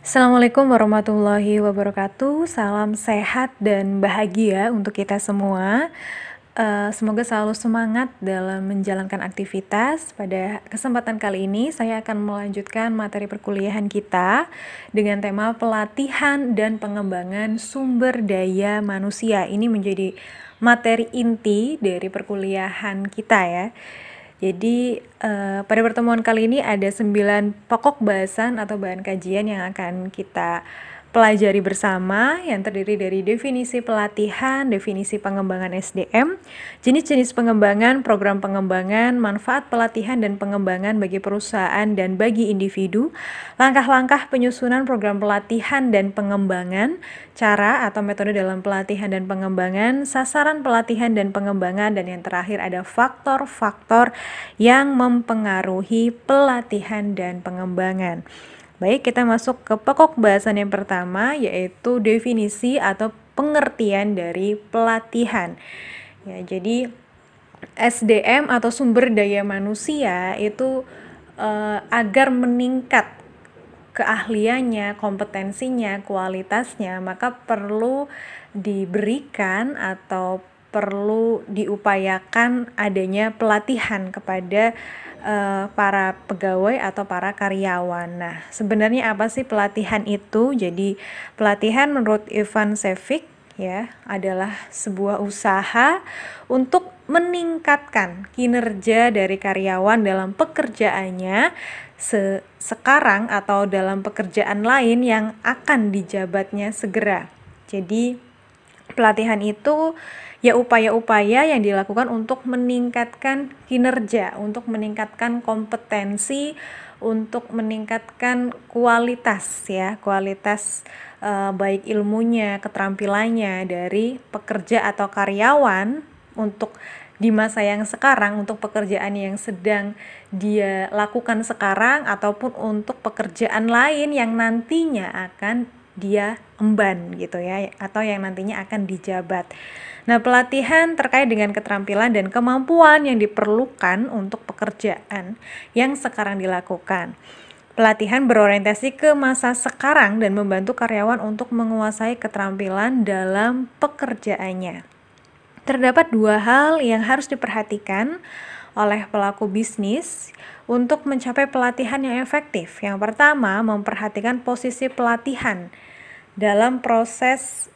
Assalamualaikum warahmatullahi wabarakatuh. Salam sehat dan bahagia untuk kita semua. Semoga selalu semangat dalam menjalankan aktivitas. Pada kesempatan kali ini saya akan melanjutkan materi perkuliahan kita dengan tema pelatihan dan pengembangan sumber daya manusia. Ini menjadi materi inti dari perkuliahan kita ya. Jadi pada pertemuan kali ini ada 9 pokok bahasan atau bahan kajian yang akan kita pelajari bersama, yang terdiri dari definisi pelatihan, definisi pengembangan SDM, jenis-jenis pengembangan, program pengembangan, manfaat pelatihan dan pengembangan bagi perusahaan dan bagi individu, langkah-langkah penyusunan program pelatihan dan pengembangan, cara atau metode dalam pelatihan dan pengembangan, sasaran pelatihan dan pengembangan, dan yang terakhir ada faktor-faktor yang mempengaruhi pelatihan dan pengembangan. Baik, kita masuk ke pokok bahasan yang pertama, yaitu definisi atau pengertian dari pelatihan. Ya, jadi SDM atau sumber daya manusia itu agar meningkat keahliannya, kompetensinya, kualitasnya, maka perlu diberikan atau perlu diupayakan adanya pelatihan kepada para pegawai atau para karyawan. Nah, sebenarnya apa sih pelatihan itu? Jadi, pelatihan menurut Ivan Sevic ya adalah sebuah usaha untuk meningkatkan kinerja dari karyawan dalam pekerjaannya sekarang atau dalam pekerjaan lain yang akan dijabatnya segera. Jadi, pelatihan itu ya upaya-upaya yang dilakukan untuk meningkatkan kinerja, untuk meningkatkan kompetensi, untuk meningkatkan kualitas ya, kualitas baik ilmunya, keterampilannya dari pekerja atau karyawan untuk di masa yang sekarang, untuk pekerjaan yang sedang dia lakukan sekarang ataupun untuk pekerjaan lain yang nantinya akan dia emban gitu ya, atau yang nantinya akan dijabat. Nah, pelatihan terkait dengan keterampilan dan kemampuan yang diperlukan untuk pekerjaan yang sekarang dilakukan. Pelatihan berorientasi ke masa sekarang dan membantu karyawan untuk menguasai keterampilan dalam pekerjaannya. Terdapat 2 hal yang harus diperhatikan oleh pelaku bisnis untuk mencapai pelatihan yang efektif. Yang pertama, memperhatikan posisi pelatihan dalam proses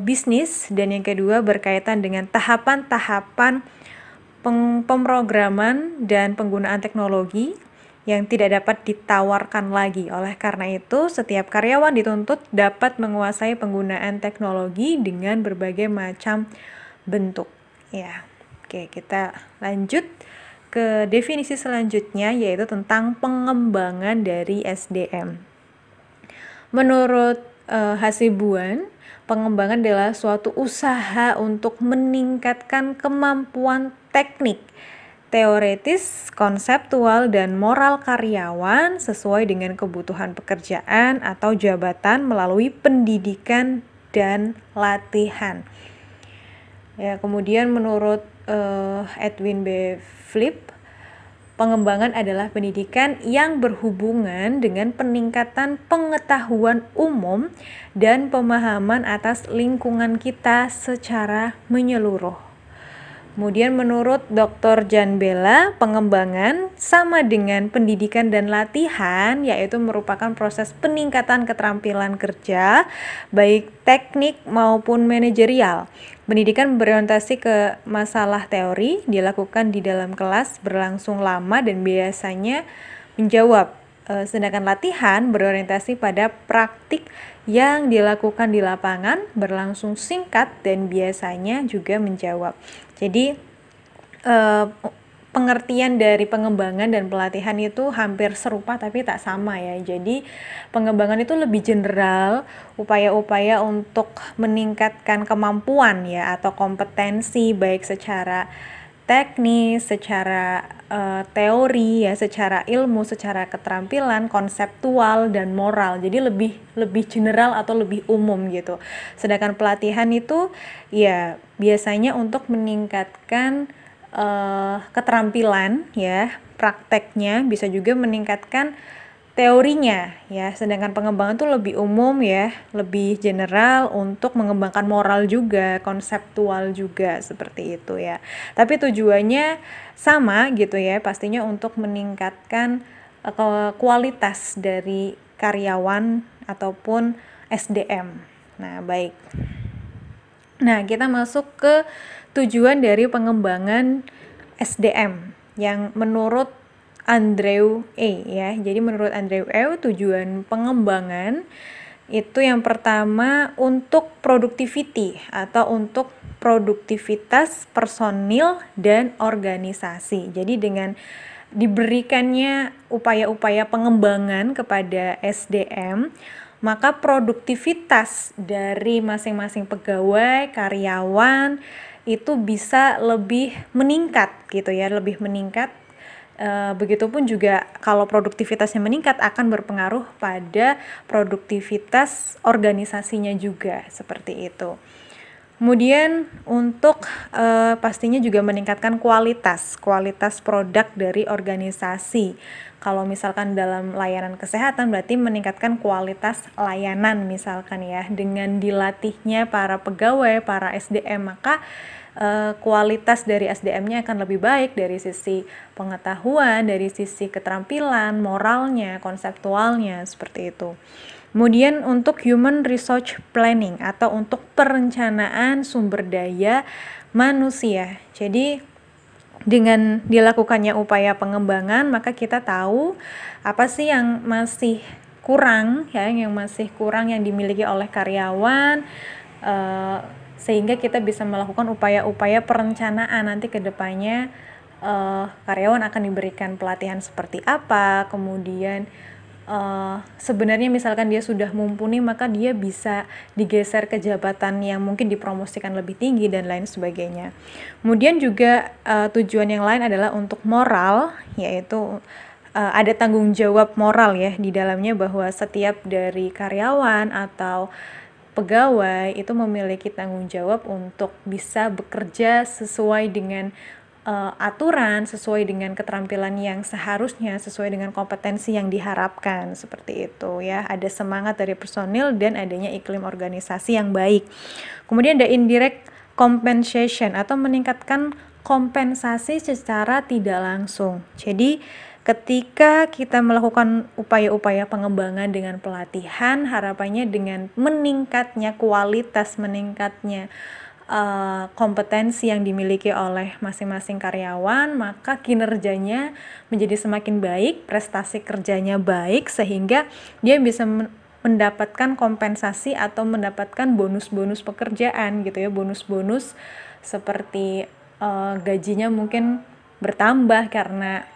bisnis, dan yang kedua berkaitan dengan tahapan-tahapan pemrograman dan penggunaan teknologi yang tidak dapat ditawarkan lagi. Oleh karena itu, setiap karyawan dituntut dapat menguasai penggunaan teknologi dengan berbagai macam bentuk. Ya, oke, kita lanjut ke definisi selanjutnya, yaitu tentang pengembangan dari SDM. Menurut Hasibuan, pengembangan adalah suatu usaha untuk meningkatkan kemampuan teknik, teoretis, konseptual, dan moral karyawan sesuai dengan kebutuhan pekerjaan atau jabatan melalui pendidikan dan latihan. Ya, kemudian menurut Edwin B. Flip, pengembangan adalah pendidikan yang berhubungan dengan peningkatan pengetahuan umum dan pemahaman atas lingkungan kita secara menyeluruh. Kemudian menurut Dr. Jan Bella, pengembangan sama dengan pendidikan dan latihan, yaitu merupakan proses peningkatan keterampilan kerja, baik teknik maupun manajerial. Pendidikan berorientasi ke masalah teori, dilakukan di dalam kelas, berlangsung lama dan biasanya menjawab. Sedangkan latihan berorientasi pada praktik yang dilakukan di lapangan, berlangsung singkat dan biasanya juga menjawab. Jadi pengertian dari pengembangan dan pelatihan itu hampir serupa tapi tak sama ya. Jadi pengembangan itu lebih general, upaya-upaya untuk meningkatkan kemampuan ya atau kompetensi baik secara teknis, secara teori ya, secara ilmu, secara keterampilan, konseptual dan moral. Jadi lebih general atau lebih umum gitu. Sedangkan pelatihan itu ya biasanya untuk meningkatkan keterampilan ya, prakteknya, bisa juga meningkatkan teorinya ya, sedangkan pengembangan tuh lebih umum ya, lebih general untuk mengembangkan moral juga, konseptual juga seperti itu ya. Tapi tujuannya sama gitu ya, pastinya untuk meningkatkan kualitas dari karyawan ataupun SDM. Nah, baik. Nah, kita masuk ke tujuan dari pengembangan SDM yang menurut Andrew E. ya. Jadi menurut Andrew E. tujuan pengembangan itu yang pertama untuk productivity atau untuk produktivitas personil dan organisasi. Jadi dengan diberikannya upaya-upaya pengembangan kepada SDM, maka produktivitas dari masing-masing pegawai, karyawan itu bisa lebih meningkat gitu ya, lebih meningkat. Begitupun juga kalau produktivitasnya meningkat akan berpengaruh pada produktivitas organisasinya juga, seperti itu. Kemudian untuk pastinya juga meningkatkan kualitas produk dari organisasi. Kalau misalkan dalam layanan kesehatan berarti meningkatkan kualitas layanan misalkan ya, dengan dilatihnya para pegawai, para SDM, maka kualitas dari SDM-nya akan lebih baik dari sisi pengetahuan, dari sisi keterampilan, moralnya, konseptualnya, seperti itu. Kemudian untuk human resource planning atau untuk perencanaan sumber daya manusia. Jadi dengan dilakukannya upaya pengembangan, maka kita tahu apa sih yang masih kurang ya, yang masih kurang yang dimiliki oleh karyawan, sehingga kita bisa melakukan upaya-upaya perencanaan nanti ke depannya. Karyawan akan diberikan pelatihan seperti apa, kemudian sebenarnya misalkan dia sudah mumpuni, maka dia bisa digeser ke jabatan yang mungkin dipromosikan lebih tinggi dan lain sebagainya. Kemudian juga tujuan yang lain adalah untuk moral, yaitu ada tanggung jawab moral ya di dalamnya, bahwa setiap dari karyawan atau pegawai itu memiliki tanggung jawab untuk bisa bekerja sesuai dengan aturan, sesuai dengan keterampilan yang seharusnya, sesuai dengan kompetensi yang diharapkan, seperti itu ya. Ada semangat dari personil dan adanya iklim organisasi yang baik. Kemudian ada indirect compensation atau meningkatkan kompensasi secara tidak langsung. Jadi ketika kita melakukan upaya-upaya pengembangan dengan pelatihan, harapannya dengan meningkatnya kualitas, meningkatnya kompetensi yang dimiliki oleh masing-masing karyawan, maka kinerjanya menjadi semakin baik, prestasi kerjanya baik, sehingga dia bisa mendapatkan kompensasi atau mendapatkan bonus-bonus pekerjaan gitu ya, bonus-bonus seperti gajinya mungkin bertambah karena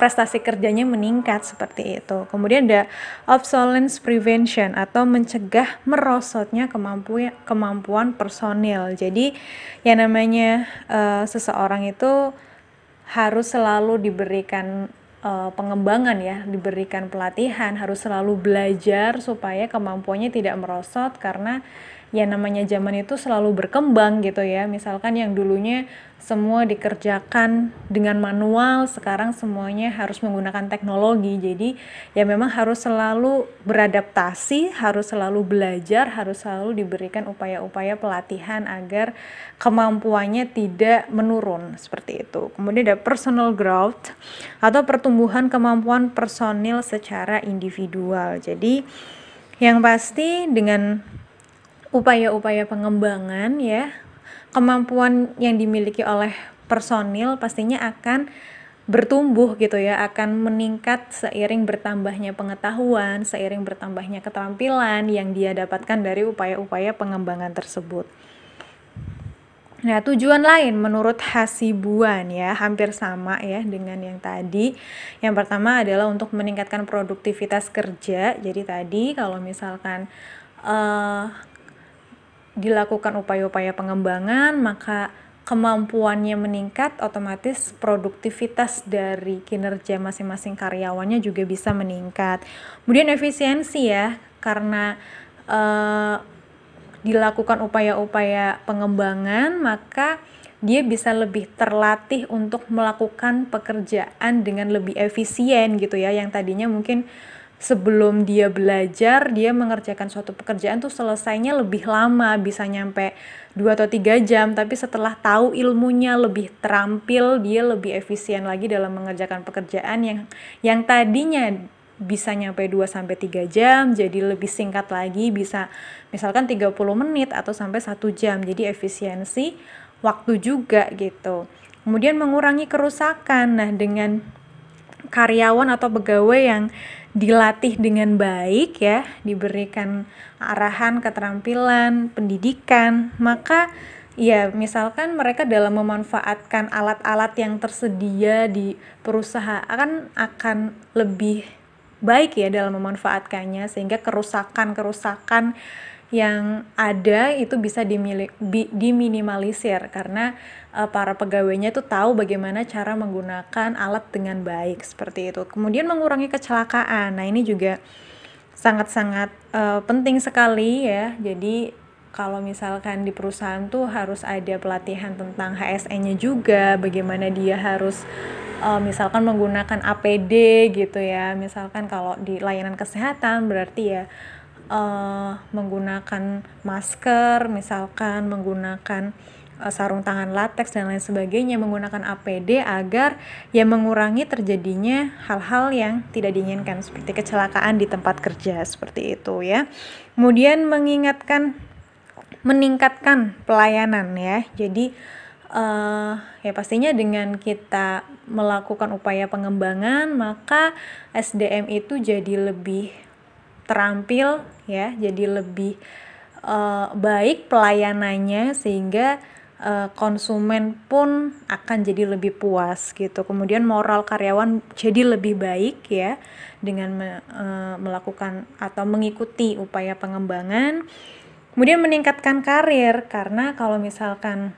prestasi kerjanya meningkat, seperti itu. Kemudian ada obsolescence prevention atau mencegah merosotnya kemampuan personil. Jadi yang namanya seseorang itu harus selalu diberikan pengembangan ya, diberikan pelatihan, harus selalu belajar supaya kemampuannya tidak merosot, karena ya namanya zaman itu selalu berkembang gitu ya. Misalkan yang dulunya semua dikerjakan dengan manual, sekarang semuanya harus menggunakan teknologi. Jadi ya memang harus selalu beradaptasi, harus selalu belajar, harus selalu diberikan upaya-upaya pelatihan agar kemampuannya tidak menurun, seperti itu. Kemudian ada personal growth atau pertumbuhan kemampuan personil secara individual. Jadi yang pasti dengan upaya-upaya pengembangan ya, kemampuan yang dimiliki oleh personil pastinya akan bertumbuh gitu ya, akan meningkat seiring bertambahnya pengetahuan, seiring bertambahnya keterampilan yang dia dapatkan dari upaya-upaya pengembangan tersebut. Nah, tujuan lain menurut Hasibuan ya, hampir sama ya dengan yang tadi. Yang pertama adalah untuk meningkatkan produktivitas kerja. Jadi tadi kalau misalkan dilakukan upaya-upaya pengembangan, maka kemampuannya meningkat, otomatis produktivitas dari kinerja masing-masing karyawannya juga bisa meningkat. Kemudian efisiensi ya, karena dilakukan upaya-upaya pengembangan, maka dia bisa lebih terlatih untuk melakukan pekerjaan dengan lebih efisien gitu ya, yang tadinya mungkin sebelum dia belajar, dia mengerjakan suatu pekerjaan tuh selesainya lebih lama, bisa nyampe 2 atau 3 jam, tapi setelah tahu ilmunya, lebih terampil, dia lebih efisien lagi dalam mengerjakan pekerjaan yang tadinya bisa nyampe 2 sampai 3 jam, jadi lebih singkat lagi, bisa misalkan 30 menit atau sampai 1 jam. Jadi efisiensi waktu juga gitu. Kemudian mengurangi kerusakan. Nah, dengan karyawan atau pegawai yang dilatih dengan baik ya, diberikan arahan, keterampilan, pendidikan, maka ya misalkan mereka dalam memanfaatkan alat-alat yang tersedia di perusahaan akan lebih baik ya dalam memanfaatkannya, sehingga kerusakan-kerusakan yang ada itu bisa diminimalisir karena para pegawainya itu tahu bagaimana cara menggunakan alat dengan baik, seperti itu. Kemudian mengurangi kecelakaan. Nah, ini juga sangat-sangat penting sekali ya. Jadi kalau misalkan di perusahaan tuh harus ada pelatihan tentang HSE-nya juga, bagaimana dia harus misalkan menggunakan APD gitu ya. Misalkan kalau di layanan kesehatan berarti ya menggunakan masker, misalkan menggunakan sarung tangan latex dan lain sebagainya, menggunakan APD agar ya mengurangi terjadinya hal-hal yang tidak diinginkan seperti kecelakaan di tempat kerja, seperti itu ya. Kemudian meningkatkan pelayanan ya. Jadi ya pastinya dengan kita melakukan upaya pengembangan, maka SDM itu jadi lebih terampil ya, jadi lebih baik pelayanannya, sehingga konsumen pun akan jadi lebih puas gitu. Kemudian moral karyawan jadi lebih baik ya dengan melakukan atau mengikuti upaya pengembangan. Kemudian meningkatkan karir, karena kalau misalkan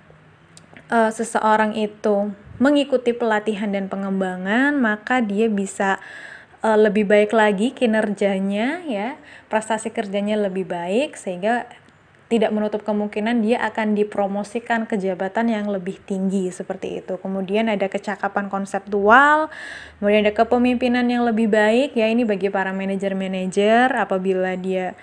seseorang itu mengikuti pelatihan dan pengembangan, maka dia bisa lebih baik lagi kinerjanya ya, prestasi kerjanya lebih baik, sehingga tidak menutup kemungkinan dia akan dipromosikan ke jabatan yang lebih tinggi, seperti itu. Kemudian ada kecakapan konseptual, kemudian ada kepemimpinan yang lebih baik ya, ini bagi para manajer-manajer apabila dia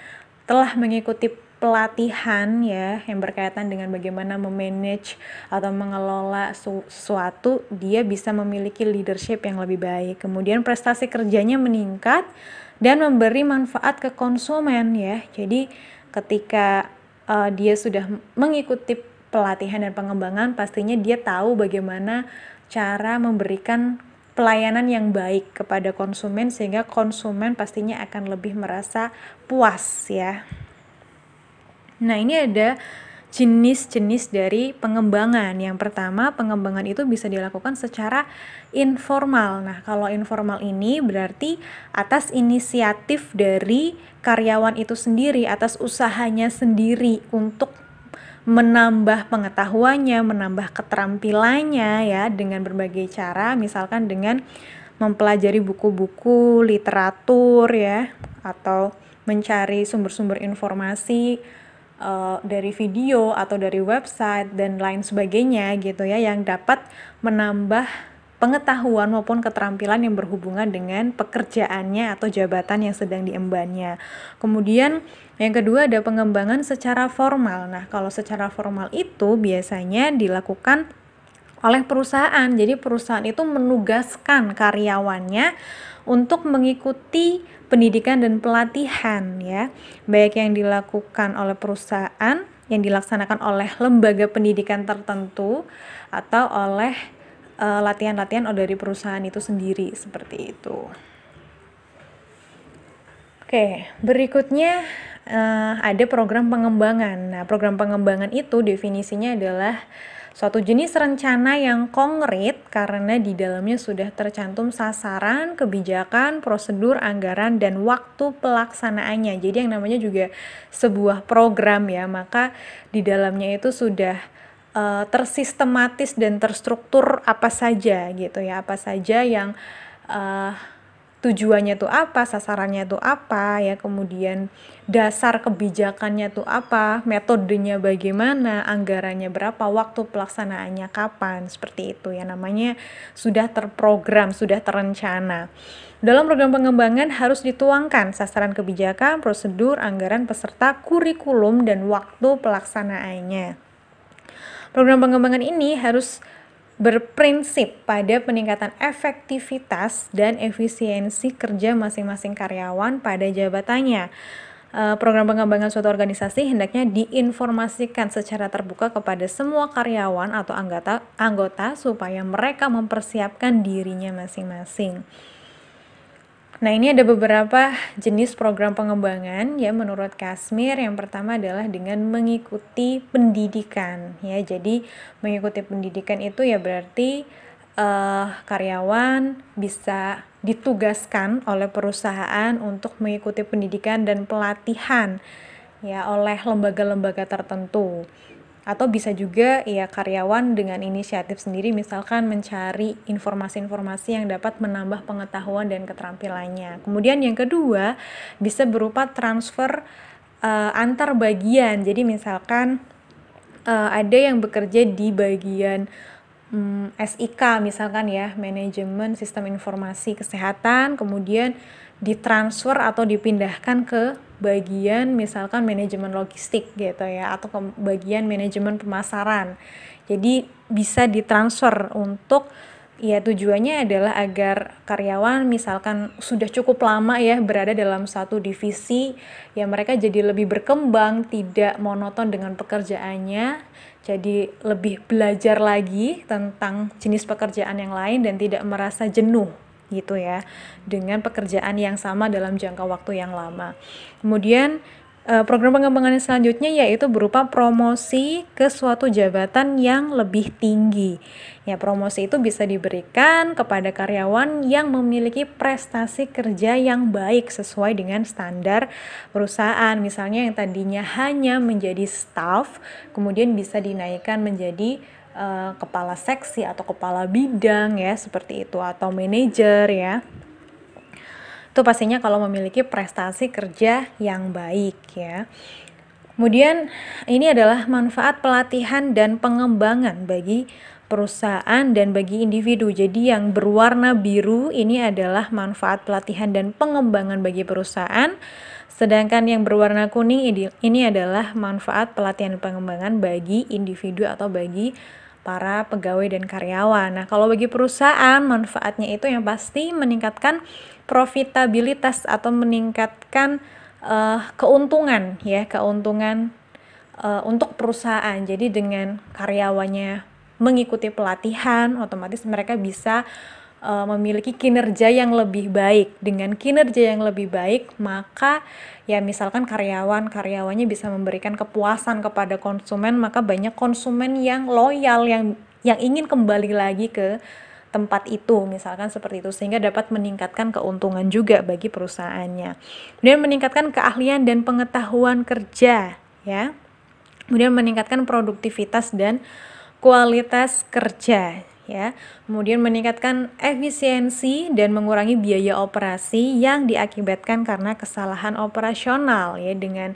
telah mengikuti pelatihan ya yang berkaitan dengan bagaimana memanage atau mengelola sesuatu, dia bisa memiliki leadership yang lebih baik. Kemudian prestasi kerjanya meningkat dan memberi manfaat ke konsumen ya. Jadi ketika dia sudah mengikuti pelatihan dan pengembangan, pastinya dia tahu bagaimana cara memberikan pelayanan yang baik kepada konsumen, sehingga konsumen pastinya akan lebih merasa puas ya. Nah, ini ada jenis-jenis dari pengembangan. Yang pertama, pengembangan itu bisa dilakukan secara informal. Nah, kalau informal ini berarti atas inisiatif dari karyawan itu sendiri, atas usahanya sendiri untuk menambah pengetahuannya, menambah keterampilannya ya, dengan berbagai cara, misalkan dengan mempelajari buku-buku literatur ya, atau mencari sumber-sumber informasi dari video atau dari website dan lain sebagainya gitu ya, yang dapat menambah pengetahuan maupun keterampilan yang berhubungan dengan pekerjaannya atau jabatan yang sedang diembannya. Kemudian yang kedua ada pengembangan secara formal. Nah, kalau secara formal itu biasanya dilakukan oleh perusahaan. Jadi perusahaan itu menugaskan karyawannya untuk mengikuti pendidikan dan pelatihan ya, baik yang dilakukan oleh perusahaan, yang dilaksanakan oleh lembaga pendidikan tertentu, atau oleh latihan-latihan dari perusahaan itu sendiri, seperti itu. Oke, berikutnya ada program pengembangan. Nah, program pengembangan itu definisinya adalah suatu jenis rencana yang konkret karena di dalamnya sudah tercantum sasaran, kebijakan, prosedur, anggaran, dan waktu pelaksanaannya. Jadi yang namanya juga sebuah program ya, maka di dalamnya itu sudah tersistematis dan terstruktur apa saja gitu ya, apa saja yang tujuannya tuh apa, sasarannya tuh apa ya, kemudian dasar kebijakannya tuh apa, metodenya bagaimana, anggarannya berapa, waktu pelaksanaannya kapan, seperti itu ya, namanya sudah terprogram, sudah terencana. Dalam program pengembangan harus dituangkan sasaran kebijakan, prosedur, anggaran, peserta, kurikulum, dan waktu pelaksanaannya. Program pengembangan ini harus berprinsip pada peningkatan efektivitas dan efisiensi kerja masing-masing karyawan pada jabatannya. Program pengembangan suatu organisasi hendaknya diinformasikan secara terbuka kepada semua karyawan atau anggota supaya mereka mempersiapkan dirinya masing-masing. Nah, ini ada beberapa jenis program pengembangan ya menurut Kasmir. Yang pertama adalah dengan mengikuti pendidikan ya. Jadi mengikuti pendidikan itu ya berarti karyawan bisa ditugaskan oleh perusahaan untuk mengikuti pendidikan dan pelatihan ya oleh lembaga-lembaga tertentu. Atau bisa juga ya karyawan dengan inisiatif sendiri misalkan mencari informasi-informasi yang dapat menambah pengetahuan dan keterampilannya. Kemudian yang kedua bisa berupa transfer antar bagian. Jadi misalkan ada yang bekerja di bagian SIK misalkan ya, manajemen sistem informasi kesehatan, kemudian ditransfer atau dipindahkan ke bagian misalkan manajemen logistik gitu ya, atau ke bagian manajemen pemasaran. Jadi bisa ditransfer untuk ya tujuannya adalah agar karyawan misalkan sudah cukup lama ya berada dalam satu divisi ya, mereka jadi lebih berkembang, tidak monoton dengan pekerjaannya, jadi lebih belajar lagi tentang jenis pekerjaan yang lain dan tidak merasa jenuh gitu ya dengan pekerjaan yang sama dalam jangka waktu yang lama. Kemudian program pengembangan selanjutnya yaitu berupa promosi ke suatu jabatan yang lebih tinggi. Ya, promosi itu bisa diberikan kepada karyawan yang memiliki prestasi kerja yang baik sesuai dengan standar perusahaan. Misalnya yang tadinya hanya menjadi staff, kemudian bisa dinaikkan menjadi kepala seksi atau kepala bidang ya, seperti itu, atau manajer ya. Itu pastinya kalau memiliki prestasi kerja yang baik ya. Kemudian ini adalah manfaat pelatihan dan pengembangan bagi perusahaan dan bagi individu. Jadi yang berwarna biru ini adalah manfaat pelatihan dan pengembangan bagi perusahaan. Sedangkan yang berwarna kuning ini adalah manfaat pelatihan dan pengembangan bagi individu atau bagi para pegawai dan karyawan. Nah, kalau bagi perusahaan manfaatnya itu yang pasti meningkatkan profitabilitas atau meningkatkan keuntungan ya, keuntungan untuk perusahaan. Jadi dengan karyawannya mengikuti pelatihan, otomatis mereka bisa memiliki kinerja yang lebih baik. Dengan kinerja yang lebih baik, maka ya misalkan karyawannya bisa memberikan kepuasan kepada konsumen, maka banyak konsumen yang loyal, yang ingin kembali lagi ke tempat itu, misalkan seperti itu, sehingga dapat meningkatkan keuntungan juga bagi perusahaannya. Kemudian meningkatkan keahlian dan pengetahuan kerja ya. Kemudian meningkatkan produktivitas dan kualitas kerja ya. Kemudian meningkatkan efisiensi dan mengurangi biaya operasi yang diakibatkan karena kesalahan operasional ya. Dengan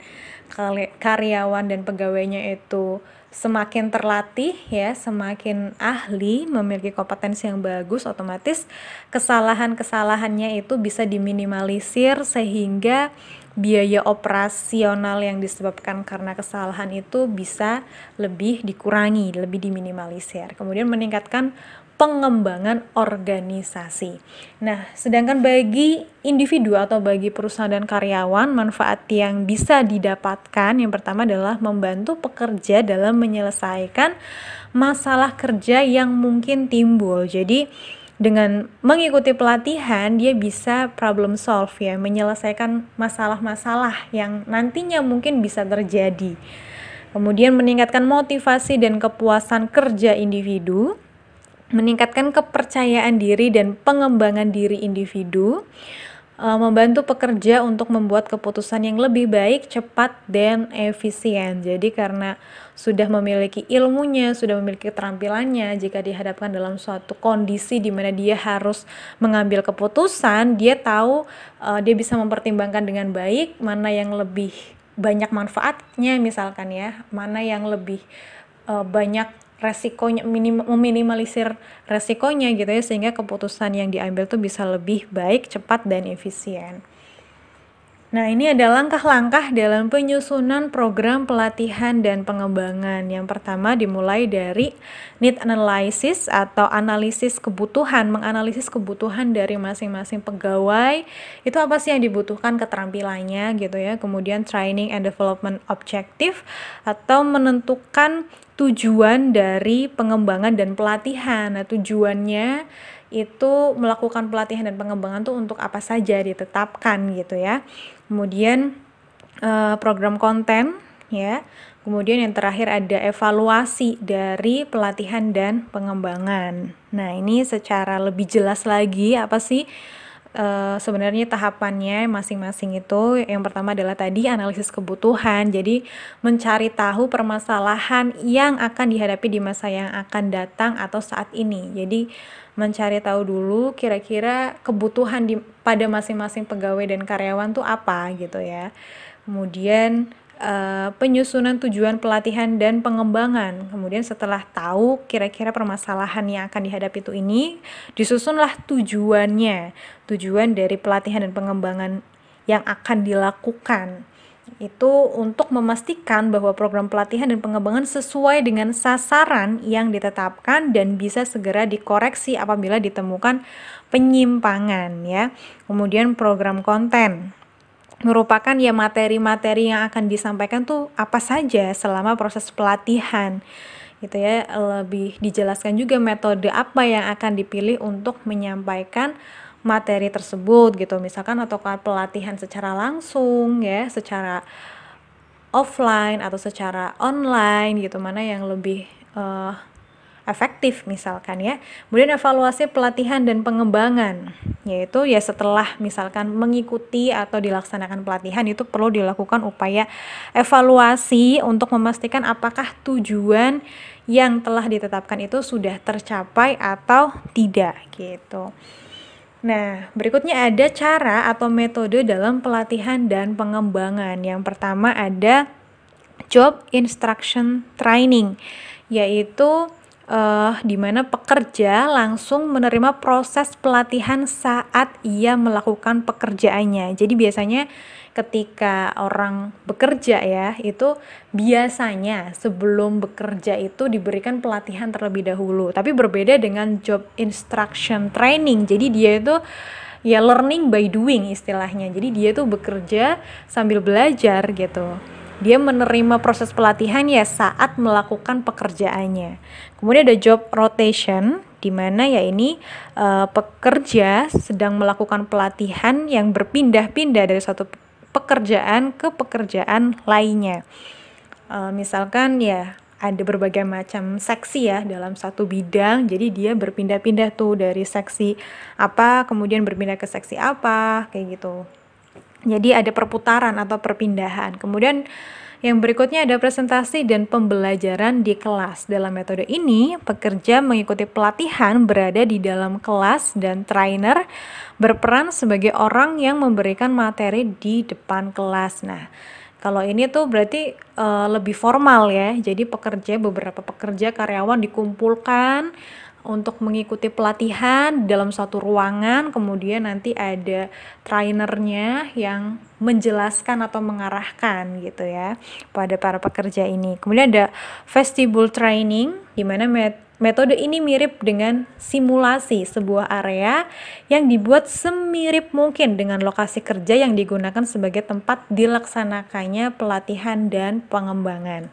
karyawan dan pegawainya itu semakin terlatih ya, semakin ahli, memiliki kompetensi yang bagus, otomatis kesalahan-kesalahannya itu bisa diminimalisir sehingga biaya operasional yang disebabkan karena kesalahan itu bisa lebih dikurangi, lebih diminimalisir. Kemudian meningkatkan pengembangan organisasi. Nah, sedangkan bagi individu atau bagi perusahaan dan karyawan, manfaat yang bisa didapatkan yang pertama adalah membantu pekerja dalam menyelesaikan masalah kerja yang mungkin timbul. Jadi dengan mengikuti pelatihan dia bisa problem solve ya, menyelesaikan masalah-masalah yang nantinya mungkin bisa terjadi. Kemudian meningkatkan motivasi dan kepuasan kerja individu, meningkatkan kepercayaan diri dan pengembangan diri individu, membantu pekerja untuk membuat keputusan yang lebih baik, cepat, dan efisien. Jadi karena sudah memiliki ilmunya, sudah memiliki keterampilannya, jika dihadapkan dalam suatu kondisi di mana dia harus mengambil keputusan, dia tahu dia bisa mempertimbangkan dengan baik mana yang lebih banyak manfaatnya misalkan ya, mana yang lebih banyak resikonya, meminimalisir resikonya gitu ya, sehingga keputusan yang diambil tuh bisa lebih baik, cepat, dan efisien. Nah, ini ada langkah-langkah dalam penyusunan program pelatihan dan pengembangan. Yang pertama dimulai dari need analysis atau analisis kebutuhan, menganalisis kebutuhan dari masing-masing pegawai. Itu apa sih yang dibutuhkan, keterampilannya gitu ya. Kemudian training and development objective atau menentukan tujuan dari pengembangan dan pelatihan. Nah, tujuannya itu melakukan pelatihan dan pengembangan tuh untuk apa saja ditetapkan gitu ya. Kemudian program konten ya. Kemudian yang terakhir ada evaluasi dari pelatihan dan pengembangan. Nah, ini secara lebih jelas lagi apa sih sebenarnya tahapannya masing-masing itu. Yang pertama adalah tadi analisis kebutuhan, jadi mencari tahu permasalahan yang akan dihadapi di masa yang akan datang atau saat ini. Jadi mencari tahu dulu kira-kira kebutuhan pada masing-masing pegawai dan karyawan tuh apa gitu ya. Kemudian penyusunan tujuan pelatihan dan pengembangan. Kemudian setelah tahu kira-kira permasalahan yang akan dihadapi itu ini, disusunlah tujuannya, tujuan dari pelatihan dan pengembangan yang akan dilakukan. Itu untuk memastikan bahwa program pelatihan dan pengembangan sesuai dengan sasaran yang ditetapkan dan bisa segera dikoreksi apabila ditemukan penyimpangan ya. Kemudian program konten merupakan ya materi-materi yang akan disampaikan tuh apa saja selama proses pelatihan gitu ya. Lebih dijelaskan juga metode apa yang akan dipilih untuk menyampaikan materi tersebut gitu, misalkan atau pelatihan secara langsung ya, secara offline atau secara online gitu, mana yang lebih efektif misalkan ya. Kemudian evaluasi pelatihan dan pengembangan, yaitu ya setelah misalkan mengikuti atau dilaksanakan pelatihan itu perlu dilakukan upaya evaluasi untuk memastikan apakah tujuan yang telah ditetapkan itu sudah tercapai atau tidak gitu. Nah, berikutnya ada cara atau metode dalam pelatihan dan pengembangan. Yang pertama ada job instruction training, yaitu di mana pekerja langsung menerima proses pelatihan saat ia melakukan pekerjaannya. Jadi biasanya ketika orang bekerja ya, itu biasanya sebelum bekerja itu diberikan pelatihan terlebih dahulu. Tapi berbeda dengan job instruction training. Jadi dia itu ya learning by doing istilahnya. Jadi dia tuh bekerja sambil belajar gitu. Dia menerima proses pelatihan ya saat melakukan pekerjaannya. Kemudian ada job rotation, di mana ya ini pekerja sedang melakukan pelatihan yang berpindah-pindah dari suatu pekerjaan ke pekerjaan lainnya. Misalkan ya ada berbagai macam seksi ya dalam satu bidang, jadi dia berpindah-pindah tuh dari seksi apa kemudian berpindah ke seksi apa kayak gitu. Jadi ada perputaran atau perpindahan. Kemudian yang berikutnya ada presentasi dan pembelajaran di kelas. Dalam metode ini, pekerja mengikuti pelatihan berada di dalam kelas dan trainer berperan sebagai orang yang memberikan materi di depan kelas. Nah, kalau ini tuh berarti lebih formal ya. Jadi beberapa pekerja karyawan dikumpulkan untuk mengikuti pelatihan dalam satu ruangan, kemudian nanti ada trainernya yang menjelaskan atau mengarahkan gitu ya pada para pekerja ini. Kemudian ada vestibule training, di mana metode ini mirip dengan simulasi sebuah area yang dibuat semirip mungkin dengan lokasi kerja yang digunakan sebagai tempat dilaksanakannya pelatihan dan pengembangan.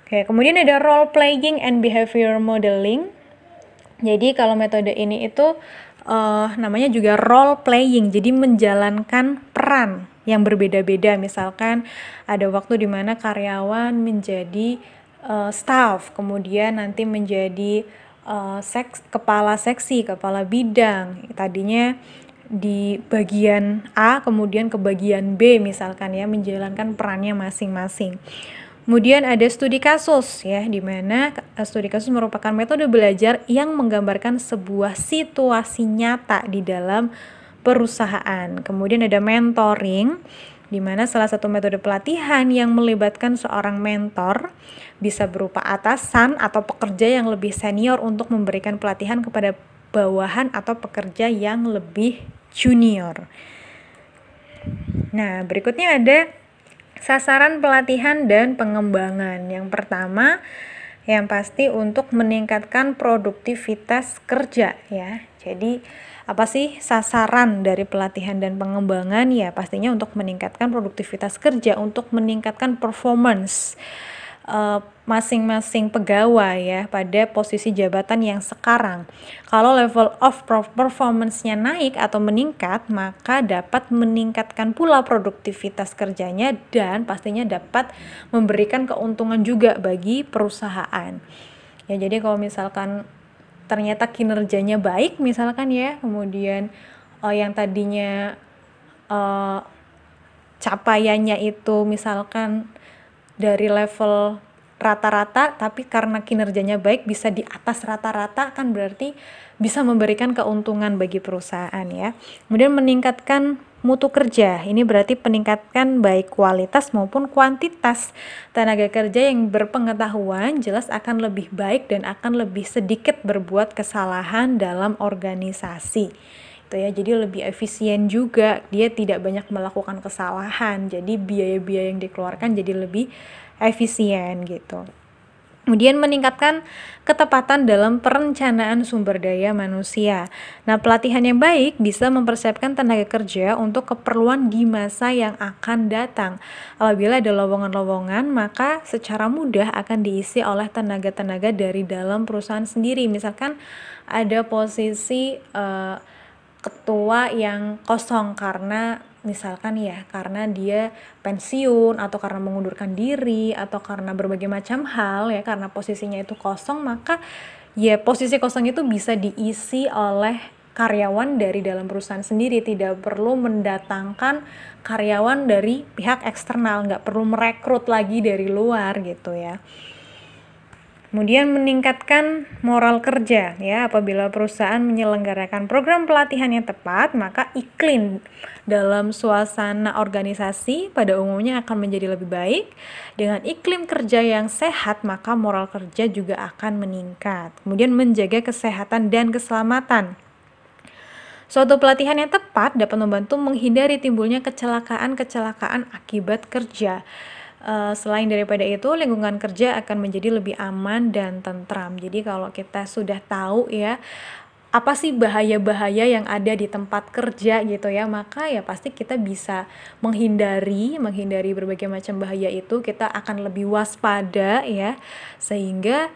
Oke, kemudian ada role playing and behavior modeling. Jadi kalau metode ini itu namanya juga role playing, jadi menjalankan peran yang berbeda-beda. Misalkan ada waktu di mana karyawan menjadi staff, kemudian nanti menjadi kepala seksi, kepala bidang. Tadinya di bagian A kemudian ke bagian B misalkan ya, menjalankan perannya masing-masing. Kemudian ada studi kasus ya, di mana studi kasus merupakan metode belajar yang menggambarkan sebuah situasi nyata di dalam perusahaan. Kemudian ada mentoring, di mana salah satu metode pelatihan yang melibatkan seorang mentor bisa berupa atasan atau pekerja yang lebih senior untuk memberikan pelatihan kepada bawahan atau pekerja yang lebih junior. Nah, berikutnya ada sasaran pelatihan dan pengembangan. Yang pertama, yang pasti untuk meningkatkan produktivitas kerja ya. Jadi, apa sih sasaran dari pelatihan dan pengembangan? Ya, pastinya untuk meningkatkan produktivitas kerja, untuk meningkatkan performance masing-masing pegawai ya pada posisi jabatan yang sekarang. Kalau level of performance-nya naik atau meningkat, maka dapat meningkatkan pula produktivitas kerjanya dan pastinya dapat memberikan keuntungan juga bagi perusahaan. Ya, jadi kalau misalkan ternyata kinerjanya baik misalkan ya, kemudian yang tadinya capaiannya itu misalkan dari level rata-rata, tapi karena kinerjanya baik bisa di atas rata-rata, kan berarti bisa memberikan keuntungan bagi perusahaan ya. Kemudian meningkatkan mutu kerja, ini berarti peningkatkan baik kualitas maupun kuantitas tenaga kerja yang berpengetahuan, jelas akan lebih baik dan akan lebih sedikit berbuat kesalahan dalam organisasi. Itu ya, jadi lebih efisien juga, dia tidak banyak melakukan kesalahan, jadi biaya-biaya yang dikeluarkan jadi lebih efisien gitu. Kemudian meningkatkan ketepatan dalam perencanaan sumber daya manusia. Nah, pelatihan yang baik bisa mempersiapkan tenaga kerja untuk keperluan di masa yang akan datang. Apabila ada lowongan-lowongan, maka secara mudah akan diisi oleh tenaga-tenaga dari dalam perusahaan sendiri. Misalkan ada posisi ketua yang kosong karena misalkan ya, karena dia pensiun atau karena mengundurkan diri atau karena berbagai macam hal ya, karena posisinya itu kosong, maka ya posisi kosong itu bisa diisi oleh karyawan dari dalam perusahaan sendiri, tidak perlu mendatangkan karyawan dari pihak eksternal, nggak perlu merekrut lagi dari luar gitu ya. Kemudian meningkatkan moral kerja ya, apabila perusahaan menyelenggarakan program pelatihan yang tepat, maka iklim dalam suasana organisasi pada umumnya akan menjadi lebih baik. Dengan iklim kerja yang sehat, maka moral kerja juga akan meningkat. Kemudian menjaga kesehatan dan keselamatan. Suatu pelatihan yang tepat dapat membantu menghindari timbulnya kecelakaan-kecelakaan akibat kerja. Selain daripada itu, lingkungan kerja akan menjadi lebih aman dan tentram. Jadi kalau kita sudah tahu ya, apa sih bahaya-bahaya yang ada di tempat kerja gitu ya, maka ya pasti kita bisa menghindari berbagai macam bahaya itu, kita akan lebih waspada ya, sehingga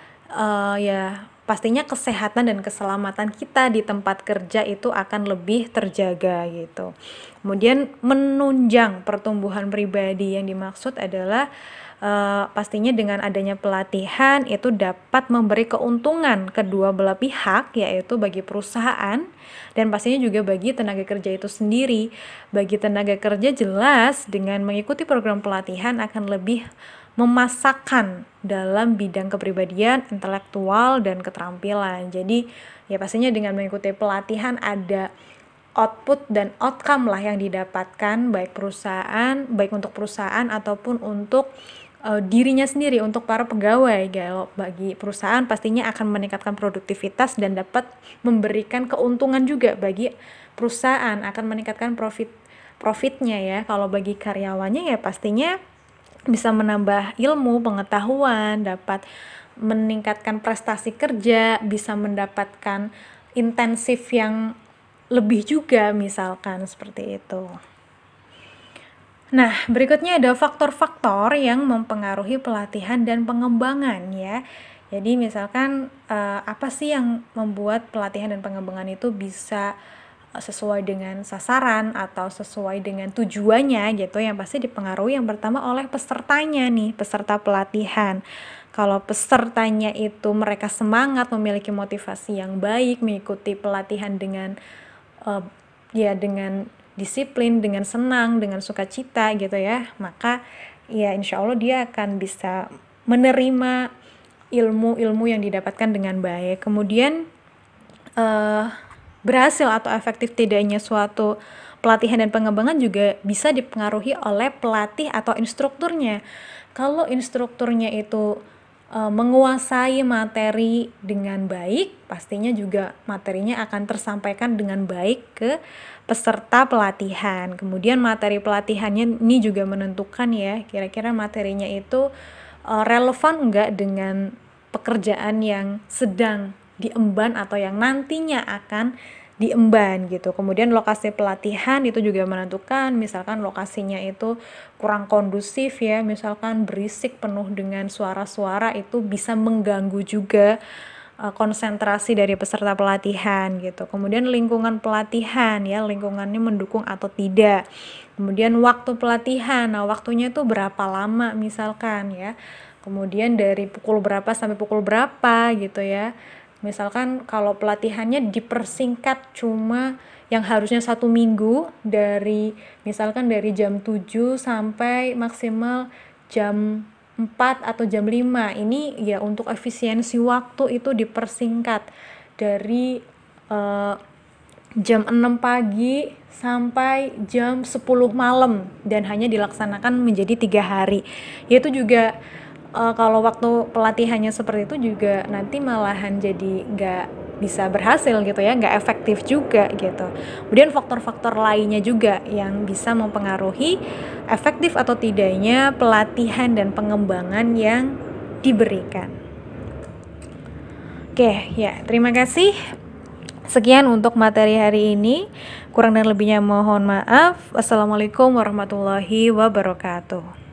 ya pastinya kesehatan dan keselamatan kita di tempat kerja itu akan lebih terjaga gitu. Kemudian menunjang pertumbuhan pribadi, yang dimaksud adalah pastinya dengan adanya pelatihan itu dapat memberi keuntungan kedua belah pihak, yaitu bagi perusahaan dan pastinya juga bagi tenaga kerja itu sendiri. Bagi tenaga kerja jelas dengan mengikuti program pelatihan akan lebih memasakkan dalam bidang kepribadian, intelektual, dan keterampilan. Jadi ya pastinya dengan mengikuti pelatihan ada output dan outcome lah yang didapatkan, baik untuk perusahaan ataupun untuk dirinya sendiri, untuk para pegawai. Kalau bagi perusahaan pastinya akan meningkatkan produktivitas dan dapat memberikan keuntungan juga bagi perusahaan, akan meningkatkan profitnya ya. Kalau bagi karyawannya ya pastinya bisa menambah ilmu, pengetahuan, dapat meningkatkan prestasi kerja, bisa mendapatkan intensif yang lebih juga misalkan seperti itu. Nah, berikutnya ada faktor-faktor yang mempengaruhi pelatihan dan pengembangan ya. Jadi misalkan apa sih yang membuat pelatihan dan pengembangan itu bisa sesuai dengan sasaran atau sesuai dengan tujuannya gitu, yang pasti dipengaruhi yang pertama oleh pesertanya nih, peserta pelatihan. Kalau pesertanya itu mereka semangat, memiliki motivasi yang baik, mengikuti pelatihan dengan ya dengan disiplin, dengan senang, dengan sukacita gitu ya, maka ya insya Allah dia akan bisa menerima ilmu-ilmu yang didapatkan dengan baik. Kemudian berhasil atau efektif tidaknya suatu pelatihan dan pengembangan juga bisa dipengaruhi oleh pelatih atau instrukturnya. Kalau instrukturnya itu menguasai materi dengan baik, pastinya juga materinya akan tersampaikan dengan baik ke peserta pelatihan. Kemudian materi pelatihannya ini juga menentukan ya, kira-kira materinya itu relevan enggak dengan pekerjaan yang sedang diemban atau yang nantinya akan diemban gitu. Kemudian lokasi pelatihan itu juga menentukan, misalkan lokasinya itu kurang kondusif ya, misalkan berisik penuh dengan suara-suara, itu bisa mengganggu juga konsentrasi dari peserta pelatihan gitu. Kemudian lingkungan pelatihan ya, lingkungannya mendukung atau tidak. Kemudian waktu pelatihan, nah waktunya itu berapa lama misalkan ya. Kemudian dari pukul berapa sampai pukul berapa gitu ya. Misalkan kalau pelatihannya dipersingkat cuma yang harusnya 1 minggu, dari misalkan dari jam 7 sampai maksimal jam 4 atau jam 5, ini ya untuk efisiensi waktu itu dipersingkat dari jam 6 pagi sampai jam 10 malam dan hanya dilaksanakan menjadi 3 hari. Yaitu juga kalau waktu pelatihannya seperti itu juga nanti malahan jadi nggak bisa berhasil gitu ya, nggak efektif juga gitu. Kemudian faktor-faktor lainnya juga yang bisa mempengaruhi efektif atau tidaknya pelatihan dan pengembangan yang diberikan. Oke, ya terima kasih. Sekian untuk materi hari ini. Kurang dan lebihnya mohon maaf. Wassalamualaikum warahmatullahi wabarakatuh.